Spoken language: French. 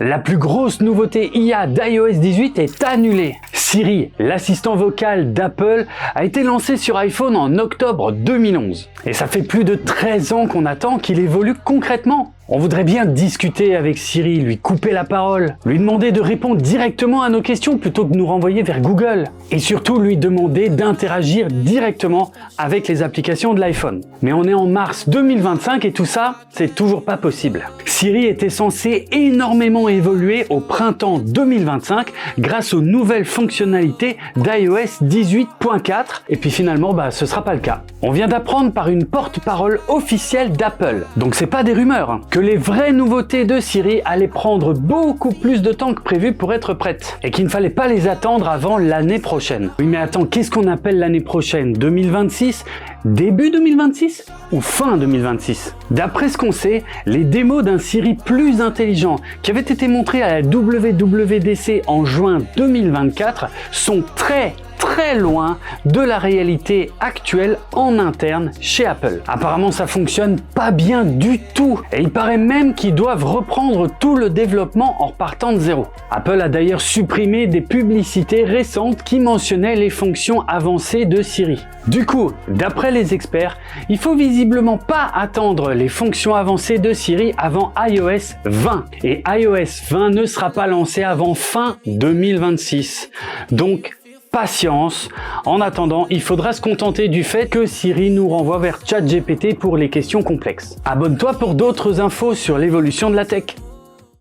La plus grosse nouveauté IA d'iOS 18 est annulée. Siri, l'assistant vocal d'Apple, a été lancé sur iPhone en octobre 2011. Et ça fait plus de 13 ans qu'on attend qu'il évolue concrètement. On voudrait bien discuter avec Siri, lui couper la parole, lui demander de répondre directement à nos questions plutôt que de nous renvoyer vers Google. Et surtout lui demander d'interagir directement avec les applications de l'iPhone. Mais on est en mars 2025 et tout ça, c'est toujours pas possible. Siri était censé énormément évoluer au printemps 2025 grâce aux nouvelles fonctionnalités d'iOS 18.4 et puis finalement ce sera pas le cas. On vient d'apprendre par une porte-parole officielle d'Apple, donc c'est pas des rumeurs, que les vraies nouveautés de Siri allaient prendre beaucoup plus de temps que prévu pour être prêtes et qu'il ne fallait pas les attendre avant l'année prochaine. Oui mais attends, qu'est-ce qu'on appelle l'année prochaine? 2026? Début 2026 ou fin 2026? D'après ce qu'on sait, les démos d'un Siri plus intelligent qui avait été montré à la WWDC en juin 2024 sont très loin de la réalité actuelle en interne chez Apple. Apparemment ça fonctionne pas bien du tout et il paraît même qu'ils doivent reprendre tout le développement en repartant de zéro. Apple a d'ailleurs supprimé des publicités récentes qui mentionnaient les fonctions avancées de Siri. Du coup, d'après les experts, il faut visiblement pas attendre les fonctions avancées de Siri avant iOS 20 et iOS 20 ne sera pas lancé avant fin 2026. Donc patience. En attendant, il faudra se contenter du fait que Siri nous renvoie vers ChatGPT pour les questions complexes. Abonne-toi pour d'autres infos sur l'évolution de la tech.